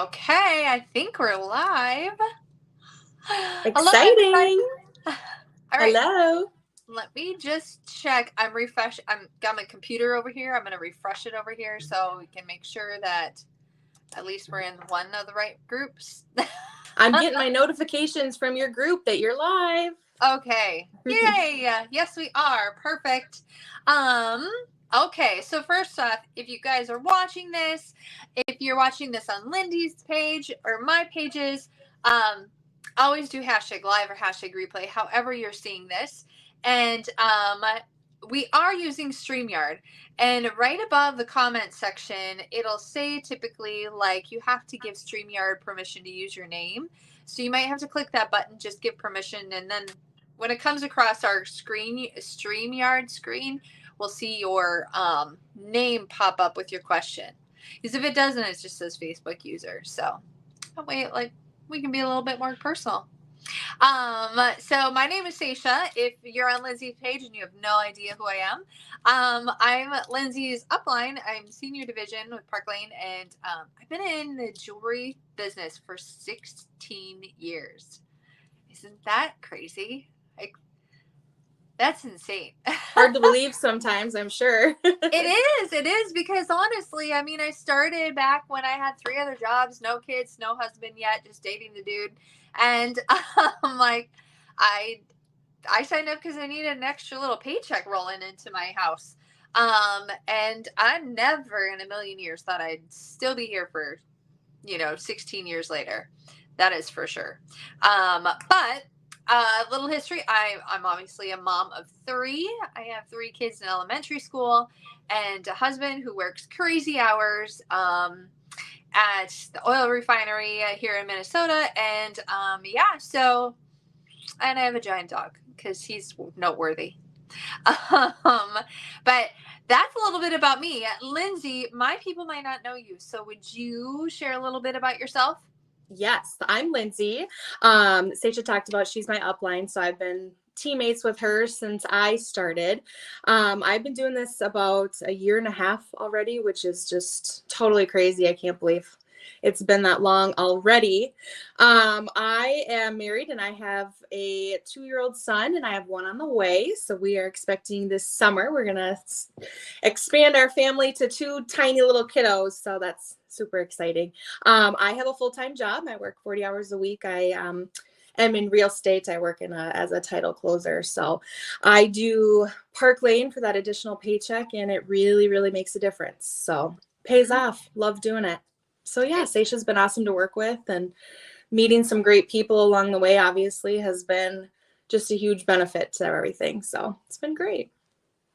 Okay, I think we're live. Hello, everybody. Exciting. All right, Hello. let me just check. I'm refresh. I'm got my computer over here. I'm gonna refresh it over here so we can make sure that at least we're in one of the right groups. I'm getting my notifications from your group that you're live. Okay. Yay! Yes, we are. Perfect. Um. Okay, so first off, if you guys are watching this, if you're watching this on Lindsey's page or my pages, always do hashtag live or hashtag replay, however you're seeing this. And we are using StreamYard. And right above the comment section, it'll say typically like you have to give StreamYard permission to use your name. So you might have to click that button, just give permission, and then when it comes across our StreamYard screen, we'll see your name pop up with your question. Because if it doesn't, it just says Facebook user. So that way, like, we can be a little bit more personal. So my name is Sasha. If you're on Lindsey's page and you have no idea who I am, I'm Lindsey's upline. I'm senior division with Park Lane, and I've been in the jewelry business for 16 years. Isn't that crazy? Like, that's insane. Hard to believe sometimes, I'm sure. It is because honestly, I mean, I started back when I had 3 other jobs, no kids, no husband yet, just dating the dude. And like, I signed up because I needed an extra little paycheck rolling into my house. And I never in a million years thought I'd still be here for, 16 years later. That is for sure. But little history. I'm obviously a mom of 3. I have 3 kids in elementary school and a husband who works crazy hours at the oil refinery here in Minnesota. And so, and I have a giant dog because he's noteworthy. But that's a little bit about me. Lindsey, my people might not know you. So would you share a little bit about yourself? Yes, I'm Lindsey. Sasha talked about she's my upline, so I've been teammates with her since I started. I've been doing this about a year and a half already, which is just totally crazy. I can't believe it's been that long already. I am married and I have a 2-year-old son and I have 1 on the way. So we are expecting this summer. We're going to expand our family to 2 tiny little kiddos. So that's super exciting. I have a full-time job. I work 40 hours a week. I am in real estate. I work as a title closer. So I do Park Lane for that additional paycheck and it really, really makes a difference. So pays off. Love doing it. So yeah, Sasha's been awesome to work with, and meeting some great people along the way obviously has been just a huge benefit to everything. So it's been great.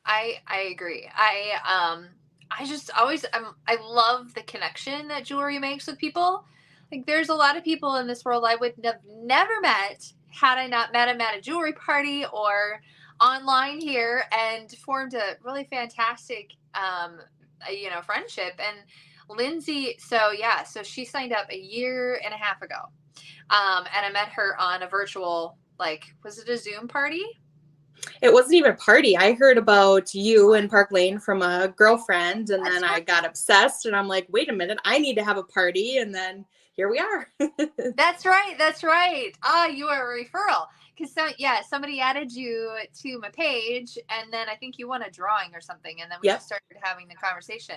I agree. I just always I love the connection that jewelry makes with people. Like there's a lot of people in this world I would have never met had I not met them at a jewelry party or online here and formed a really fantastic friendship. And Lindsey, so she signed up a year and a half ago. And I met her on a virtual, like, was it a Zoom party? It wasn't even a party. I heard about you in Park Lane from a girlfriend, and then I got obsessed, and I'm like, wait a minute, I need to have a party, and then here we are. That's right. You are a referral. Because somebody added you to my page, and then I think you won a drawing or something, and then we just started having the conversation.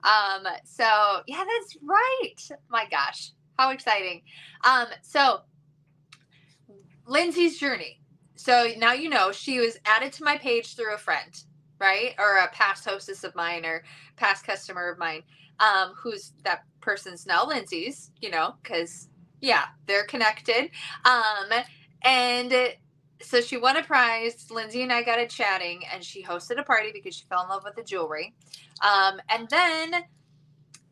That's right. My gosh, how exciting. So Lindsey's journey. So now she was added to my page through a friend, right? Or a past hostess of mine or past customer of mine, who's that person's now Lindsey's, because they're connected. And so she won a prize. Lindsey and I got it chatting, and she hosted a party because she fell in love with the jewelry. And then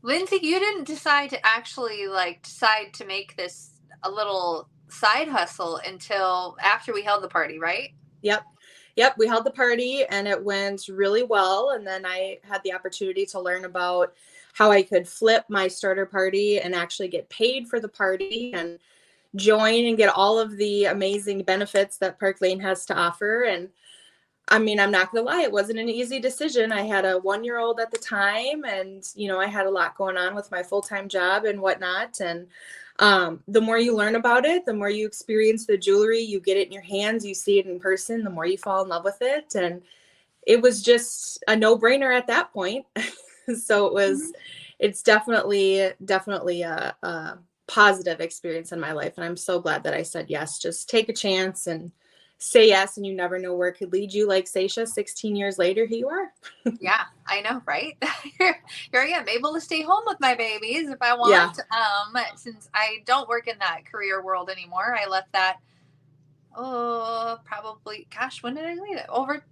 Lindsey, you didn't decide to actually decide to make this a little side hustle until after we held the party, right? Yep. We held the party and it went really well. And then I had the opportunity to learn about how I could flip my starter party and actually get paid for the party and join and get all of the amazing benefits that Park Lane has to offer. And I mean, I'm not gonna lie, it wasn't an easy decision. I had a 1-year-old at the time, and I had a lot going on with my full-time job and whatnot. And the more you learn about it, the more you experience the jewelry, you get it in your hands, you see it in person, the more you fall in love with it. And it was just a no-brainer at that point. So it's definitely a positive experience in my life. And I'm so glad that I said yes. Just take a chance and say yes, and you never know where it could lead you. Like Seisha, 16 years later, here you are. Yeah, I know, right? Here I am, able to stay home with my babies if I Yeah. want. Since I don't work in that career world anymore, I left that, probably, gosh, when did I leave it? Over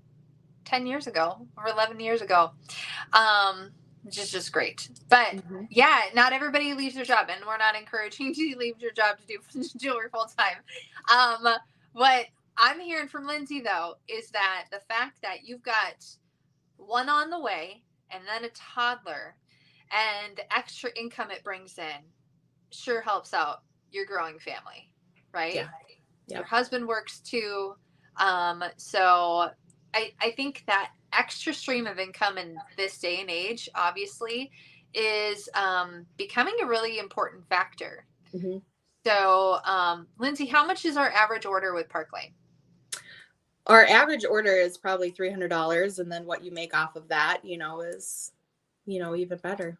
10 years ago, over 11 years ago. Which is just great. But Mm-hmm. yeah, not everybody leaves their job, and we're not encouraging you to leave your job to do jewelry full time. What I'm hearing from Lindsey, though, is that the fact that you've got one on the way and then a toddler and the extra income it brings in sure helps out your growing family, right? Yeah. Your Yep. husband works too. So I think that extra stream of income in this day and age, obviously, is becoming a really important factor. Mm-hmm. So, Lindsey, how much is our average order with Park Lane? Our average order is probably $300, and then what you make off of that, is, even better.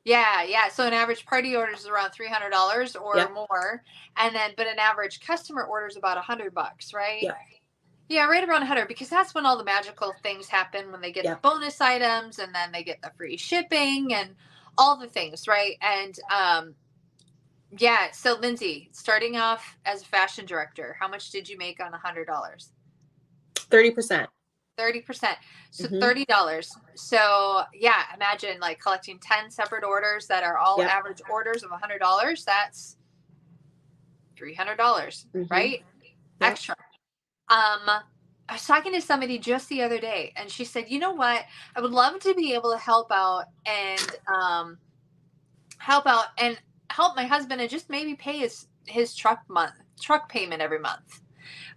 Yeah. So an average party order is around $300 or Yep. more, and then but an average customer order is about $100, right? Yep. Yeah, right around 100, because that's when all the magical things happen, when they get Yep. the bonus items and then they get the free shipping and all the things, right? And yeah, so Lindsey, starting off as a fashion director, how much did you make on $100? 30%. 30%. So Mm-hmm. $30. So yeah, imagine like collecting 10 separate orders that are all Yep. average orders of $100. That's $300, Mm-hmm. right? Yep. Extra. I was talking to somebody just the other day, and she said, "You know what? I would love to be able to help out and help my husband and just maybe pay his truck payment every month."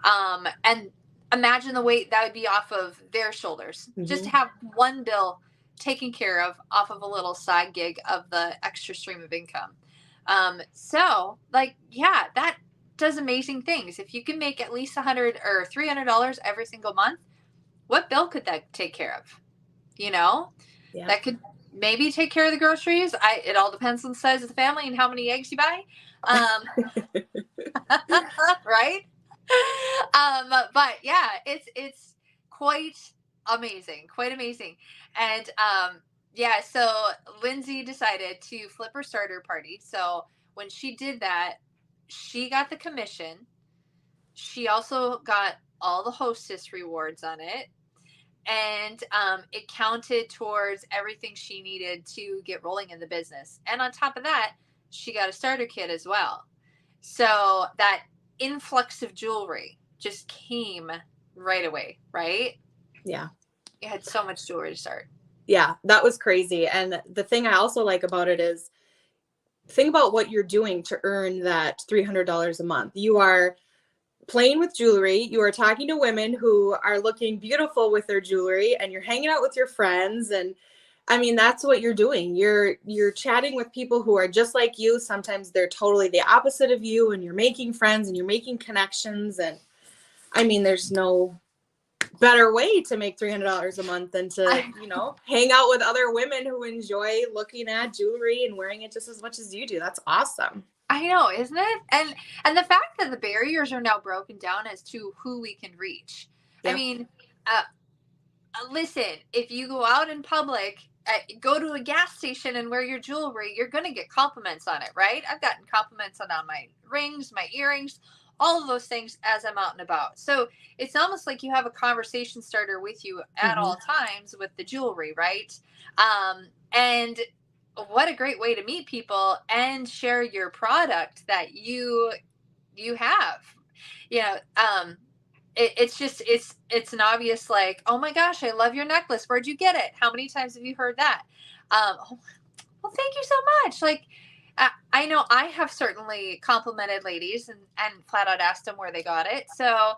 And imagine the weight that would be off of their shoulders, just to Mm-hmm. have one bill taken care of off of a little side gig of the extra stream of income. So like, yeah, that does amazing things. If you can make at least $100 or $300 every single month, what bill could that take care of? Yeah. That could maybe take care of the groceries. It all depends on the size of the family and how many eggs you buy. Right? But yeah, it's quite amazing. And yeah, so Lindsey decided to flip her starter party. So when she did that, she got the commission. She also got all the hostess rewards on it, and it counted towards everything she needed to get rolling in the business. And on top of that, she got a starter kit as well. So that influx of jewelry just came right away, right? Yeah. You had so much jewelry to start. Yeah, that was crazy. And the thing I also like about it is, think about what you're doing to earn that $300 a month. You are playing with jewelry. You are talking to women who are looking beautiful with their jewelry, and you're hanging out with your friends. And I mean, that's what you're doing. You're chatting with people who are just like you. Sometimes they're totally the opposite of you, and you're making friends and you're making connections. And I mean, there's no better way to make $300 a month than to, hang out with other women who enjoy looking at jewelry and wearing it just as much as you do. That's awesome. I know, isn't it? And the fact that the barriers are now broken down as to who we can reach. Yeah. I mean, listen, if you go out in public, go to a gas station and wear your jewelry, you're going to get compliments on it, right? I've gotten compliments on my rings, my earrings, all of those things as I'm out and about. So it's almost like you have a conversation starter with you at all times with the jewelry, right? And what a great way to meet people and share your product that you have. It's an obvious, like, oh my gosh, I love your necklace. Where'd you get it? How many times have you heard that? Well, thank you so much. Like, I know I have certainly complimented ladies and flat out asked them where they got it. So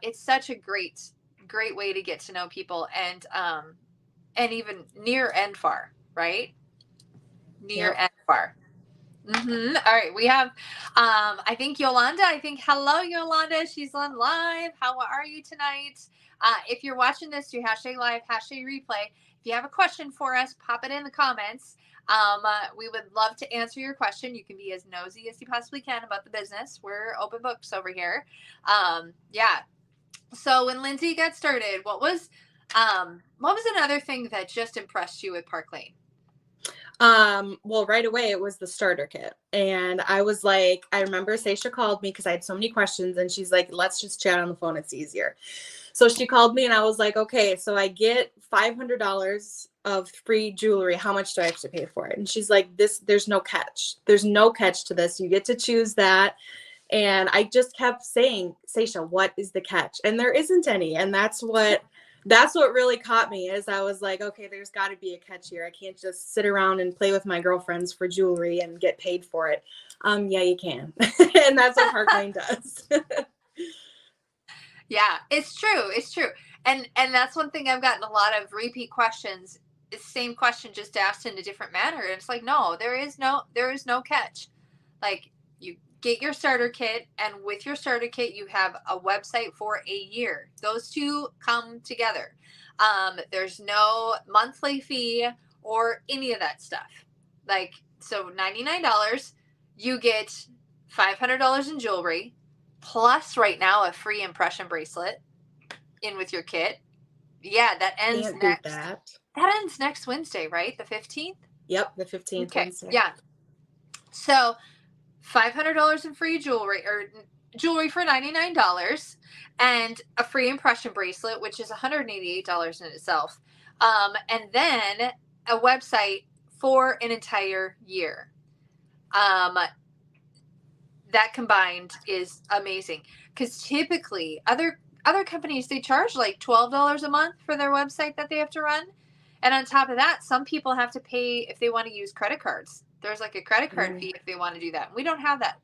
it's such a great great way to get to know people, and even near and far, right? Near and far. All right, we have I think Yolanda. Hello Yolanda, she's on live. How are you tonight? If you're watching this through hashtag live, hashtag replay, if you have a question for us, pop it in the comments. We would love to answer your question. You can be as nosy as you possibly can about the business. We're open books over here. Yeah. So when Lindsey got started, what was another thing that just impressed you with Park Lane? Well, right away it was the starter kit. And I was like, I remember Seisha called me because I had so many questions, and she's like, let's just chat on the phone. It's easier. So she called me and I was like, okay, so I get $500 of free jewelry. How much do I have to pay for it? And she's like, there's no catch. There's no catch to this. You get to choose that. And I just kept saying, Seisha, what is the catch? And there isn't any. And that's what really caught me, is I was like, okay, there's got to be a catch here. I can't just sit around and play with my girlfriends for jewelry and get paid for it. Yeah, you can. And that's what Park Lane does. Yeah, it's true. It's true. And that's one thing I've gotten a lot of repeat questions. It's the same question just asked in a different manner. And it's like, no, there is no catch. Like, you get your starter kit, and with your starter kit, you have a website for a year. Those two come together. There's no monthly fee or any of that stuff. Like, so $99, you get $500 in jewelry, plus right now a free impression bracelet in with your kit. Yeah, that ends Can't next. beat that. That ends next Wednesday, right? The 15th? Yep, the 15th. Okay. Wednesday. Yeah. So $500 in free jewelry, or jewelry for $99, and a free impression bracelet, which is $188 in itself. And then a website for an entire year. That combined is amazing, because typically other companies, they charge like $12 a month for their website that they have to run, and on top of that, some people have to pay if they want to use credit cards. There's like a credit card fee if they want to do that. We don't have that.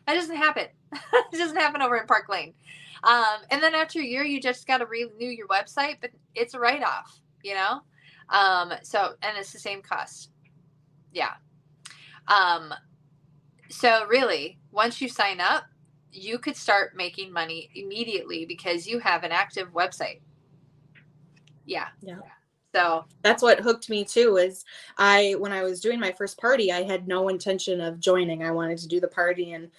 That doesn't happen. It doesn't happen over in Park Lane. And then after a year, you just got to renew your website, but it's a write-off, you know. So, and it's the same cost. Yeah. So really, once you sign up, you could start making money immediately because you have an active website. Yeah. Yeah. So that's what hooked me too, is when I was doing my first party, I had no intention of joining. I wanted to do the party and,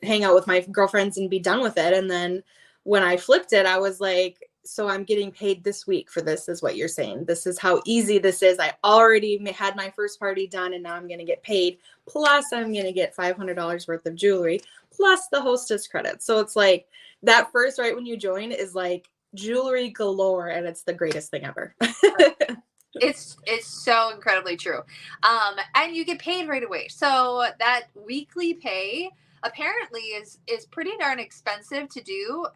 hang out with my girlfriends and be done with it. And then when I flipped it, I was like, so I'm getting paid this week for this, is what you're saying. This is how easy this is. I already had my first party done, and now I'm going to get paid. Plus I'm going to get $500 worth of jewelry, plus the hostess credit. So it's like that first, right when you join, is like jewelry galore, and it's the greatest thing ever. It's so incredibly true. And you get paid right away. So that weekly pay apparently is pretty darn expensive to do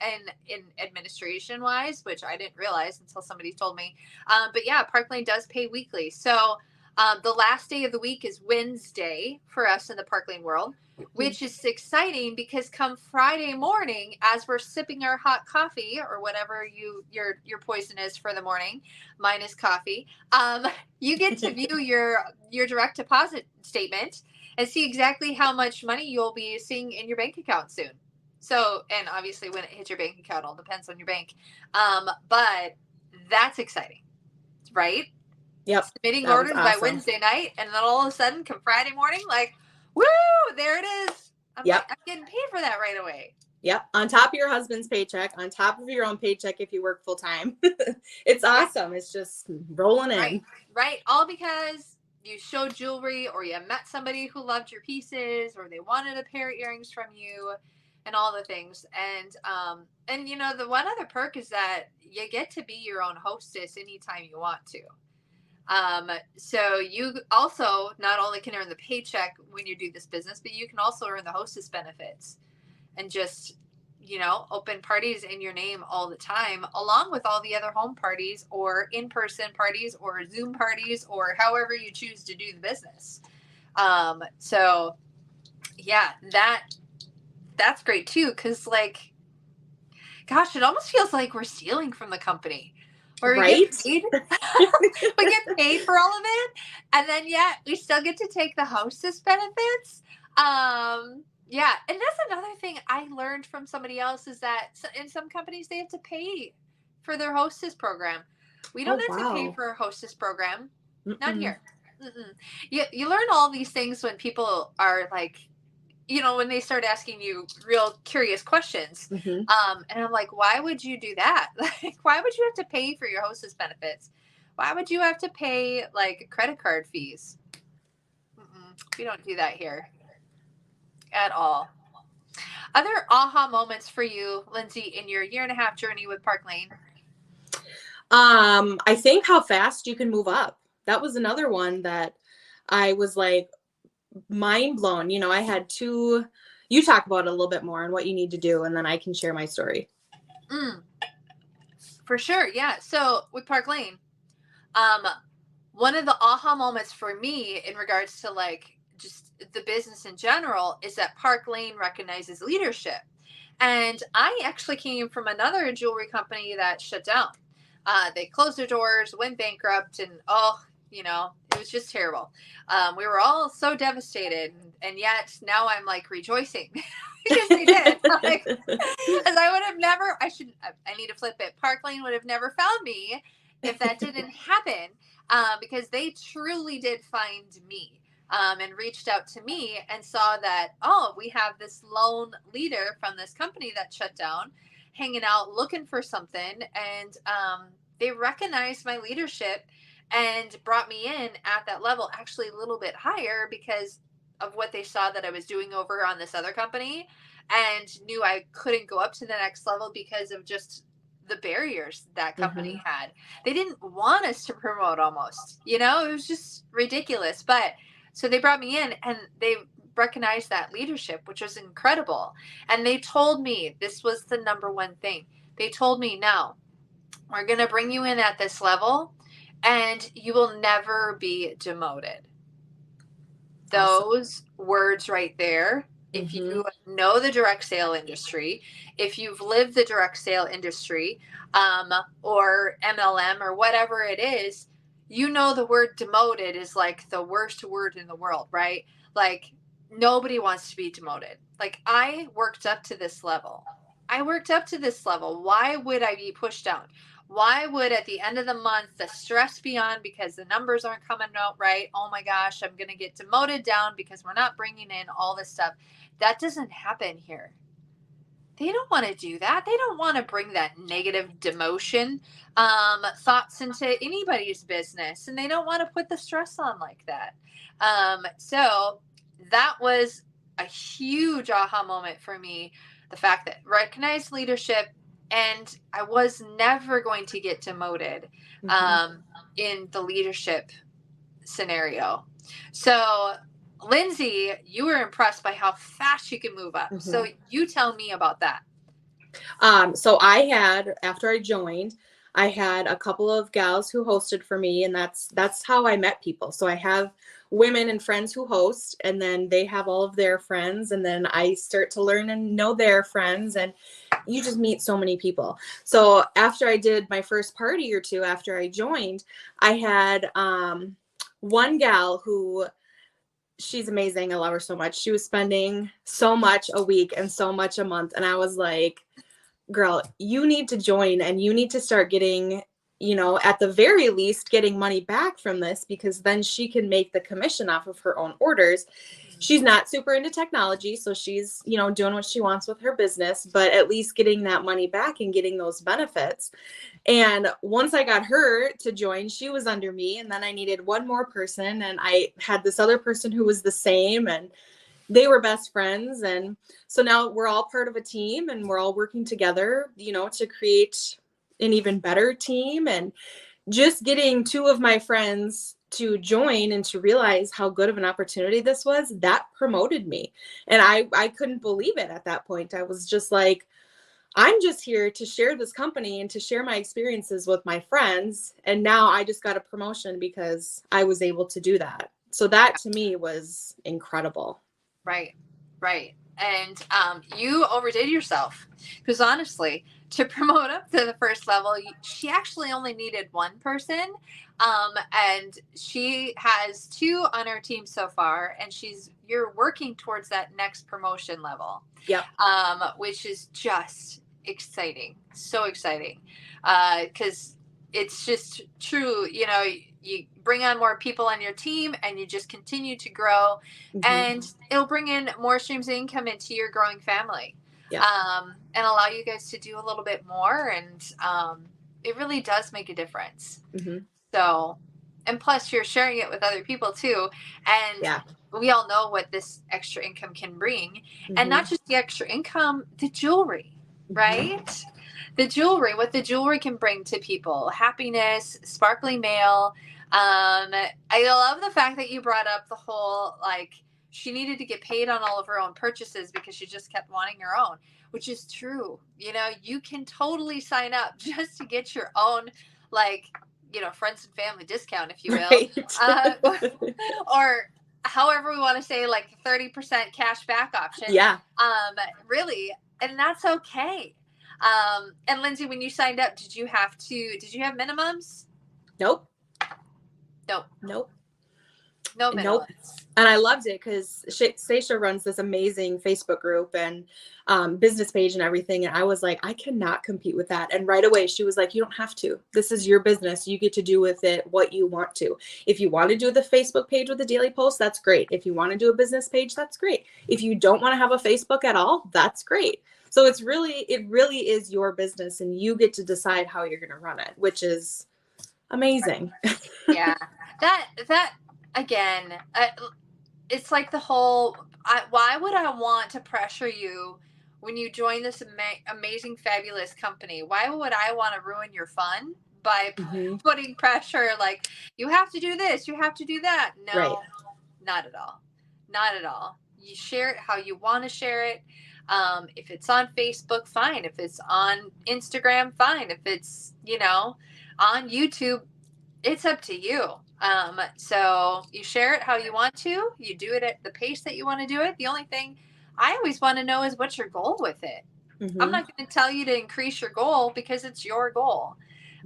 in administration wise, which I didn't realize until somebody told me. But yeah, Park Lane does pay weekly. So the last day of the week is Wednesday for us in the Park Lane world, which is exciting because come Friday morning, as we're sipping our hot coffee or whatever your poison is for the morning, mine is coffee. You get to view your direct deposit statement and see exactly how much money you'll be seeing in your bank account soon. So, and obviously when it hits your bank account, all depends on your bank. But that's exciting, right? Yep. Submitting orders by Wednesday night, and then all of a sudden, come Friday morning, like, woo, there it is. I'm getting paid for that right away. Yep. On top of your husband's paycheck, on top of your own paycheck if you work full time. It's awesome. It's just rolling in. Right. All because you showed jewelry, or you met somebody who loved your pieces, or they wanted a pair of earrings from you, and all the things. And the one other perk is that you get to be your own hostess anytime you want to. So you also not only can earn the paycheck when you do this business, but you can also earn the hostess benefits and just, open parties in your name all the time, along with all the other home parties or in-person parties or Zoom parties or however you choose to do the business. So yeah, that's great too. 'Cause Gosh, it almost feels like we're stealing from the company. Where we Right? get paid, we get paid for all of it, and then yet we still get to take the hostess benefits. Yeah, and that's another thing I learned from somebody else is that in some companies they have to pay for their hostess program. We don't Oh, have to pay wow. for a hostess program. Not Mm-mm. here. Mm-mm. You learn all these things when people are like, when they start asking you real curious questions. Mm-hmm. And I'm like, why would you do that? Like, why would you have to pay for your hostess benefits? Why would you have to pay like credit card fees? We don't do that here at all. Other aha moments for you, Lindsey, in your year and a half journey with Park Lane? I think how fast you can move up. That was another one that I was like mind blown. I had you talk about it a little bit more and what you need to do, and then I can share my story. For sure. Yeah. So with Park Lane, one of the aha moments for me in regards to like just the business in general is that Park Lane recognizes leadership. And I actually came from another jewelry company that shut down. They closed their doors, went bankrupt, and it was just terrible. We were all so devastated, and yet now I'm like rejoicing because they did. Like, as I would have never, I need to flip it. Park Lane would have never found me if that didn't happen, because they truly did find me. And reached out to me and saw that, oh, we have this lone leader from this company that shut down hanging out looking for something. And they recognized my leadership and brought me in at that level, actually a little bit higher because of what they saw that I was doing over on this other company, and knew I couldn't go up to the next level because of just the barriers that company had. They didn't want us to promote almost, it was just ridiculous. But so they brought me in and they recognized that leadership, which was incredible. And they told me this was the number one thing. They told me, now we're going to bring you in at this level and you will never be demoted. Awesome. Those words right there. If you know the direct sale industry, if you've lived the direct sale industry, or MLM or whatever it is, the word demoted is like the worst word in the world, right? Like, nobody wants to be demoted. Like, I worked up to this level. Why would I be pushed down? Why would at the end of the month the stress be on because the numbers aren't coming out right? Oh my gosh, I'm going to get demoted down because we're not bringing in all this stuff. That doesn't happen here. They don't want to do that. They don't want to bring that negative demotion thoughts into anybody's business, and they don't want to put the stress on like that. So that was a huge aha moment for me. The fact that recognized leadership, and I was never going to get demoted in the leadership scenario. So Lindsey, you were impressed by how fast you can move up. So you tell me about that. So after I joined, I had a couple of gals who hosted for me, and that's how I met people. So I have women and friends who host, and then they have all of their friends, and then I start to learn and know their friends, and you just meet so many people. So after I did my first party or two after I joined, I had one gal who, she's amazing. I love her so much. She was spending so much a week and so much a month. And I was like, girl, you need to join and you need to start getting, at the very least, getting money back from this, because then she can make the commission off of her own orders. She's not super into technology, so she's, doing what she wants with her business, but at least getting that money back and getting those benefits. And once I got her to join, she was under me, and then I needed one more person, and I had this other person who was the same, and they were best friends. And so now we're all part of a team, and we're all working together, to create an even better team. And just getting two of my friends to join and to realize how good of an opportunity this was, that promoted me. And I couldn't believe it at that point. I was just like, I'm just here to share this company and to share my experiences with my friends. And now I just got a promotion because I was able to do that. So that to me was incredible. Right. And you overdid yourself, because honestly, to promote up to the first level, she actually only needed one person. And she has two on her team so far, and you're working towards that next promotion level. Yep. Which is just exciting. So exciting. Because it's just true, you bring on more people on your team and you just continue to grow, and it'll bring in more streams of income into your growing family. And allow you guys to do a little bit more. And it really does make a difference. So, and plus you're sharing it with other people too. And we all know what this extra income can bring. And not just the extra income, the jewelry, right? The jewelry, what the jewelry can bring to people, happiness, sparkly mail. I love the fact that you brought up the whole, like, she needed to get paid on all of her own purchases because she just kept wanting her own, which is true. You can totally sign up just to get your own, like, friends and family discount, if you will. Right. Or however we want to say, like, 30% cash back option. Yeah. Really. And that's okay. And Lindsey, when you signed up, did you have minimums? Nope. No minimums. And I loved it because Seisha runs this amazing Facebook group and business page and everything. And I was like, I cannot compete with that. And right away, she was like, you don't have to. This is your business. You get to do with it what you want to. If you want to do the Facebook page with the daily post, that's great. If you want to do a business page, that's great. If you don't want to have a Facebook at all, that's great. So it really is your business, and you get to decide how you're going to run it, which is amazing. Yeah. That again, it's like the whole, why would I want to pressure you when you join this amazing, fabulous company? Why would I want to ruin your fun by putting pressure, like, you have to do this, you have to do that? No, right. Not at all. Not at all. You share it how you want to share it. If it's on Facebook, fine. If it's on Instagram, fine. If it's, on YouTube, it's up to you. So you share it how you want to. You do it at the pace that you want to do it. The only thing I always want to know is what's your goal with it. I'm not going to tell you to increase your goal because it's your goal.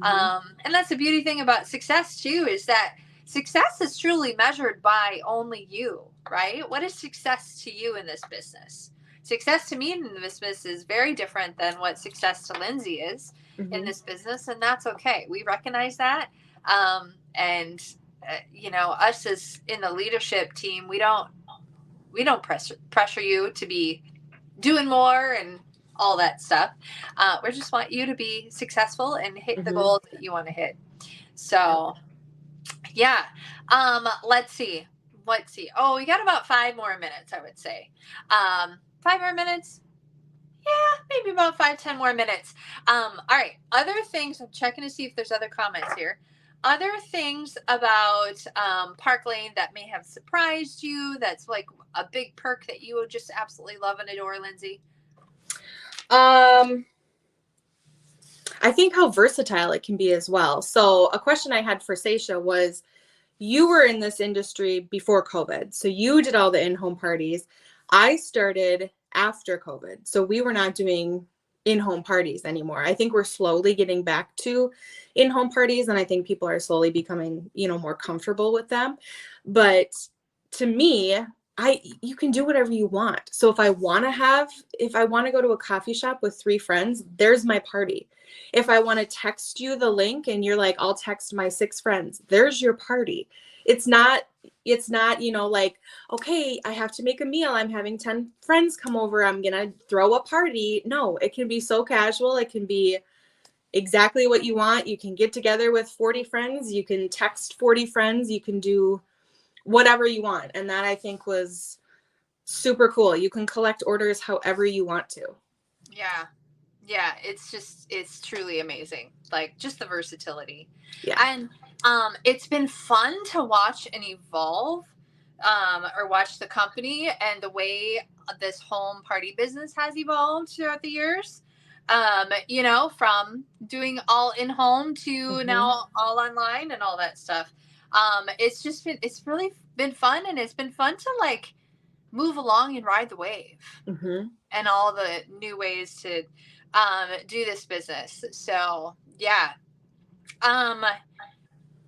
And that's the beauty thing about success too, is that success is truly measured by only you, right? What is success to you in this business? Success to me in this business is very different than what success to Lindsey is in this business. And that's okay. We recognize that. And us as in the leadership team, we don't pressure you to be doing more and all that stuff. We just want you to be successful and hit the goals that you want to hit. So yeah. Let's see. Oh, we got about 5 more minutes, I would say. 5 more minutes. Yeah, maybe about 5-10 more minutes. All right. Other things, I'm checking to see if there's other comments here. Other things about Park Lane that may have surprised you, that's like a big perk that you would just absolutely love and adore, Lindsey? I think how versatile it can be as well. So a question I had for Seisha was, you were in this industry before COVID. So you did all the in-home parties. I started after COVID. So we were not doing in-home parties anymore. I think we're slowly getting back to in-home parties, and I think people are slowly becoming, more comfortable with them. But to me, you can do whatever you want. So if I want to go to a coffee shop with 3 friends, there's my party. If I want to text you the link and you're like, I'll text my 6 friends, there's your party. It's not, like, okay, I have to make a meal. I'm having 10 friends come over. I'm going to throw a party. No, it can be so casual. It can be exactly what you want. You can get together with 40 friends. You can text 40 friends. You can do whatever you want. And that, I think, was super cool. You can collect orders however you want to. Yeah, it's truly amazing. Like, just the versatility. Yeah. And it's been fun to watch and evolve, or watch the company and the way this home party business has evolved throughout the years. From doing all in home to now all online and all that stuff. It's really been fun, and it's been fun to, like, move along and ride the wave Mm-hmm. and all the new ways to do this business. So yeah.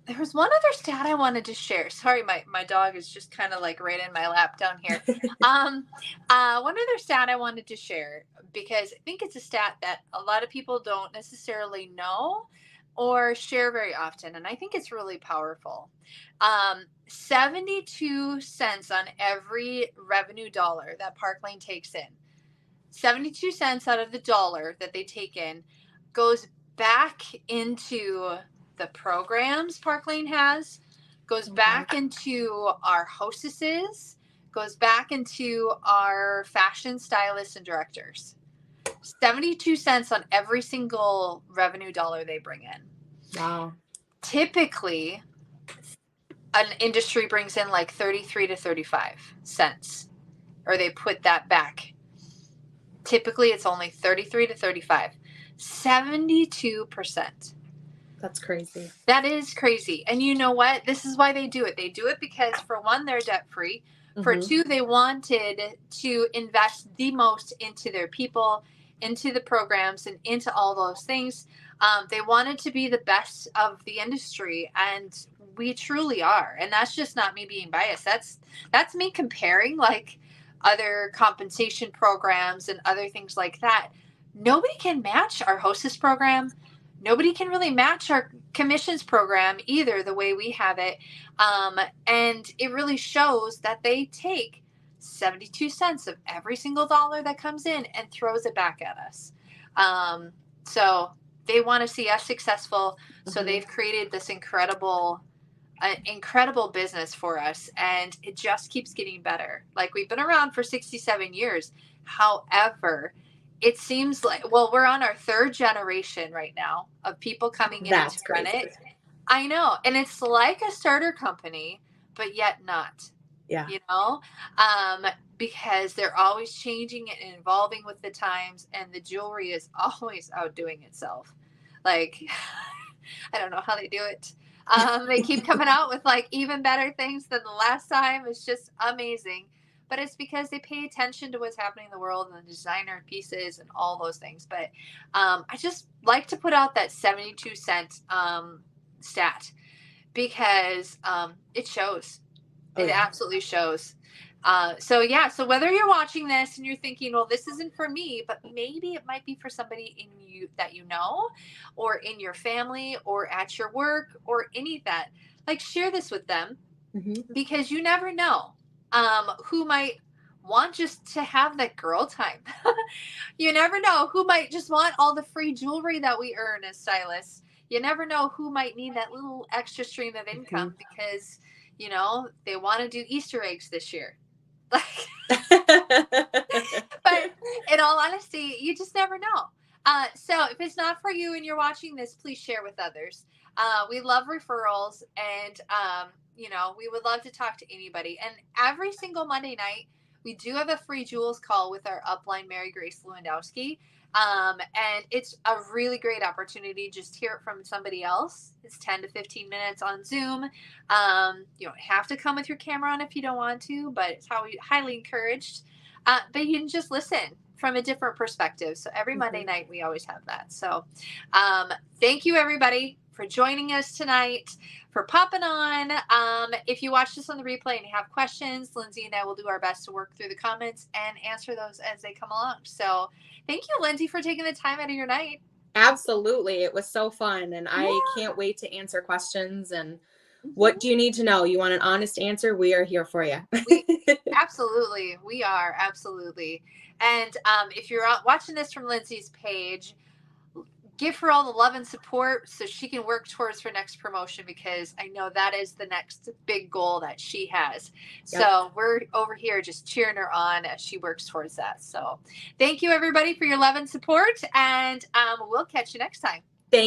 There was one other stat I wanted to share. Sorry, my dog is just kind of like right in my lap down here. One other stat I wanted to share, because I think it's a stat that a lot of people don't necessarily know or share very often, and I think it's really powerful. 72 cents on every revenue dollar that Park Lane takes in. 72 cents out of the dollar that they take in goes back into the programs Park Lane has, goes back into our hostesses, goes back into our fashion stylists and directors. 72 cents on every single revenue dollar they bring in. Wow. Typically, an industry brings in like 33 to 35 cents, or they put that back. Typically, it's only 33 to 35. 72%. That's crazy. That is crazy. And you know what? This is why they do it. They do it because, for one, they're debt free. For two, they wanted to invest the most into their people, into the programs, and into all those things. They wanted to be the best of the industry, and we truly are. And that's just not me being biased. That's me comparing like other compensation programs and other things like that. Nobody can match our hostess program. Nobody can really match our commissions program either, the way we have it. And it really shows that they take 72 cents of every single dollar that comes in and throws it back at us. So they want to see us successful. So they've created this incredible business for us, and it just keeps getting better. Like, we've been around for 67 years. However, it seems like, well, we're on our third generation right now of people coming in to run it. I know. And it's like a starter company, but yet not. Yeah. You know, because they're always changing it and evolving with the times, and the jewelry is always outdoing itself. Like, I don't know how they do it. They keep coming out with like even better things than the last time. It's just amazing. But it's because they pay attention to what's happening in the world and the designer pieces and all those things. But I just like to put out that 72 cent stat, because it shows. It absolutely shows. So whether you're watching this and you're thinking, well, this isn't for me, but maybe it might be for somebody in you that you know, or in your family, or at your work, or any of that, like, share this with them, because you never know who might want just to have that girl time. You never know who might just want all the free jewelry that we earn as stylists. You never know who might need that little extra stream of income because, you know, they want to do Easter eggs this year. But in all honesty, you just never know. So if it's not for you and you're watching this, please share with others. We love referrals, and you know, we would love to talk to anybody. And every single Monday night, we do have a free jewels call with our upline, Mary Grace Lewandowski. And it's a really great opportunity just to hear it from somebody else. It's 10 to 15 minutes on Zoom. You don't have to come with your camera on if you don't want to, but it's highly encouraged. But you can just listen from a different perspective. So every Monday night, we always have that. So thank you, everybody, for joining us tonight, for popping on. If you watch this on the replay and you have questions, Lindsey and I will do our best to work through the comments and answer those as they come along. So thank you, Lindsey, for taking the time out of your night. Absolutely. It was so fun. And I can't wait to answer questions. And what do you need to know? You want an honest answer? We are here for you. Absolutely. We are. Absolutely. And if you're watching this from Lindsey's page, give her all the love and support so she can work towards her next promotion, because I know that is the next big goal that she has. Yep. So we're over here just cheering her on as she works towards that. So thank you, everybody, for your love and support, and we'll catch you next time.